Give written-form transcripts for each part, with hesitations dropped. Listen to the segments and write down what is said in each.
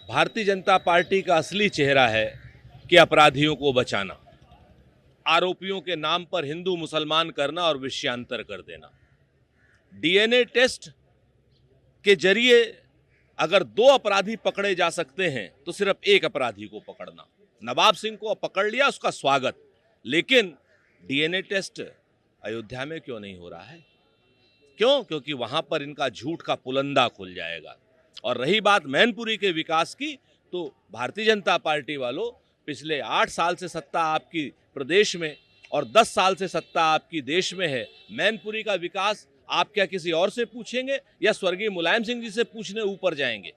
Bharatiya Janata party का असली चेहरा है कि अपराधियों को बचाना, आरोपियों के नाम पर हिंदू मुसलमान करना और विषयांतर कर देना। डीएनए टेस्ट के जरिए अगर 2 अपराधी पकड़े जा सकते हैं तो सिर्फ एक अपराधी को पकड़ना। नवाब सिंह को पकड़ लिया, उसका स्वागत, लेकिन डीएनए टेस्ट अयोध्या में क्यों नहीं हो रहा है? क्यों? क्योंकि वहां पर इनका झूठ का पुलंदा खुल जाएगा। और रही बात मैनपुरी के विकास की, तो भारतीय जनता पार्टी वालों, पिछले 8 साल से सत्ता आपकी प्रदेश में और 10 साल से सत्ता आपकी देश में है। मैनपुरी का विकास आप क्या किसी और से पूछेंगे या स्वर्गीय मुलायम सिंह जी से पूछने ऊपर जाएंगे?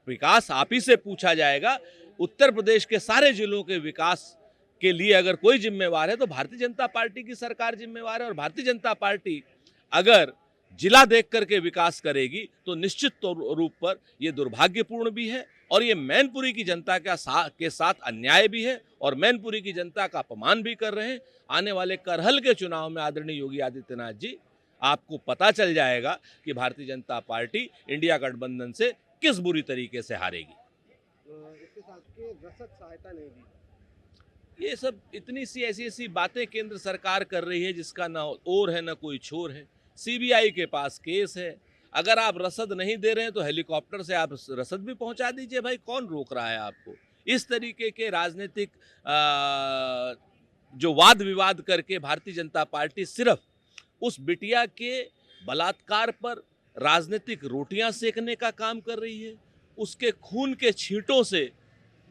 विकास आप ही से पूछा जाएगा। उत्तर प्रदेश के सारे जिलों के विकास के लिए अगर कोई जिम्मेवार है तो भारतीय जनता पार्टी की सरकार जिम्मेवार है। और भारतीय जनता पार्टी अगर जिला देख करके विकास करेगी तो निश्चित रूप पर यह दुर्भाग्यपूर्ण भी है और ये मैनपुरी की जनता के साथ अन्याय भी है और मैनपुरी की जनता का अपमान भी कर रहे हैं। आने वाले करहल के चुनाव में आदरणीय योगी आदित्यनाथ जी, आपको पता चल जाएगा कि भारतीय जनता पार्टी इंडिया गठबंधन से किस बुरी तरीके से हारेगी। इसके साथ के रसद सहायता नहीं दी। ये सब इतनी सी ऐसी बातें केंद्र सरकार कर रही है जिसका ना ओर है ना कोई छोर है। सीबीआई के पास केस है। अगर आप रसद नहीं दे रहे हैं तो हेलीकॉप्टर से आप रसद भी पहुंचा दीजिए भाई, कौन रोक रहा है आपको? इस तरीके के राजनीतिक जो वाद विवाद करके भारतीय जनता पार्टी सिर्फ उस बिटिया के बलात्कार पर राजनीतिक रोटियां सेकने का काम कर रही है। उसके खून के छींटों से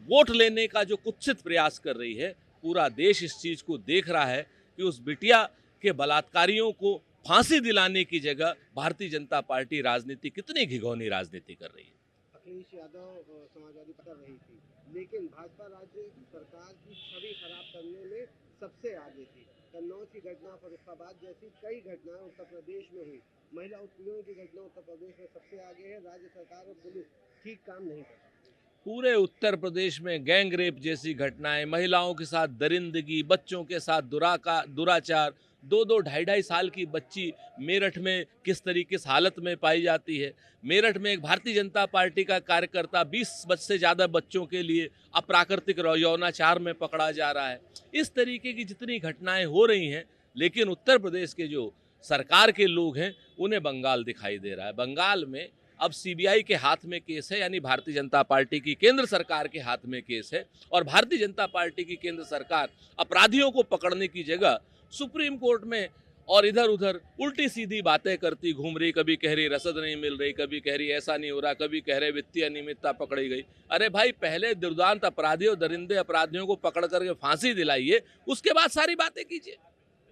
वोट लेने का जो कुत्सित प्रयास कर रही है। पूरा देश इस चीज को देख रहा है कि उस बिटिया के बलात्कारियों को फांसी दिलाने की जगह भारतीय जनता पार्टी राजनीति कितनी घिनौनी राजनीति कर रही है। अखिलेश यादव समाजवादी कर रही थी, लेकिन भाजपा राज्य सरकार की छवि खराब करने में सबसे आगे थी। कन्नौज की घटना, फरुखाबाद जैसी कई घटनाएं उत्तर प्रदेश में हुई। महिला उत्पीड़न की घटना उत्तर प्रदेश में सबसे आगे है। राज्य सरकार और पुलिस ठीक काम नहीं कर रही। पूरे उत्तर प्रदेश में गैंग रेप जैसी घटनाएं, महिलाओं के साथ दरिंदगी, बच्चों के साथ दुराचार, 2-2, 2.5 साल की बच्ची मेरठ में किस तरीके से हालत में पाई जाती है। मेरठ में एक भारतीय जनता पार्टी का कार्यकर्ता 20 से ज़्यादा बच्चों के लिए अप्राकृतिक यौनाचार में पकड़ा जा रहा है। इस तरीके की जितनी घटनाएं हो रही हैं, लेकिन उत्तर प्रदेश के जो सरकार के लोग हैं उन्हें बंगाल दिखाई दे रहा है। बंगाल में अब सीबीआई के हाथ में केस है, यानी भारतीय जनता पार्टी की केंद्र सरकार के हाथ में केस है। और भारतीय जनता पार्टी की केंद्र सरकार अपराधियों को पकड़ने की जगह सुप्रीम कोर्ट में और इधर उधर उल्टी सीधी बातें करती घूम रही। कभी कह रही रसद नहीं मिल रही, कभी कह रही ऐसा नहीं हो रहा, कभी कह रहे वित्तीय अनियमितता पकड़ी गई। अरे भाई, पहले दुर्दांत अपराधियों, दरिंदे अपराधियों को पकड़ करके फांसी दिलाइए, उसके बाद सारी बातें कीजिए।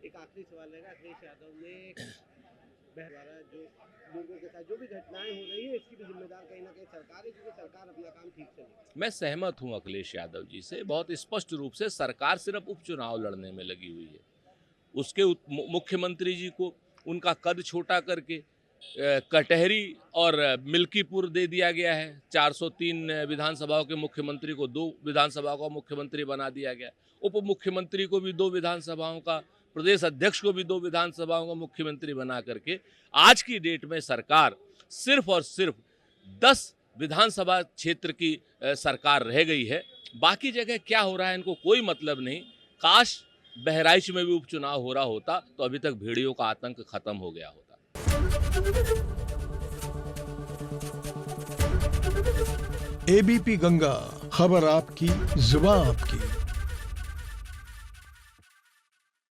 एक आखिरी सवाल है, अखिलेश यादव ने द्वारा जो लोगों के साथ जो भी घटनाएं हो रही है, इसकी भी जिम्मेदार कहीं ना कहीं सरकार है, क्योंकि सरकार अपना काम ठीक से नहीं। मैं सहमत हूं अखिलेश यादव जी से। बहुत स्पष्ट रूप से सरकार सिर्फ उपचुनाव लड़ने में लगी हुई है। उसके मुख्यमंत्री जी को उनका कद छोटा करके कटहरी और मिल्कीपुर दे दिया गया है। 403 विधानसभाओं के मुख्यमंत्री को 2 विधानसभाओं का मुख्यमंत्री बना दिया गया। उप मुख्यमंत्री को भी 2 विधानसभाओं का, प्रदेश अध्यक्ष को भी 2 विधानसभाओं का मुख्यमंत्री बना करके आज की डेट में सरकार सिर्फ और सिर्फ 10 विधानसभा क्षेत्र की सरकार रह गई है। बाकी जगह क्या हो रहा है इनको कोई मतलब नहीं। काश बहराइच में भी उपचुनाव हो रहा होता तो अभी तक भेड़ियों का आतंक खत्म हो गया होता। एबीपी गंगा, खबर आपकी, जुबान आपकी।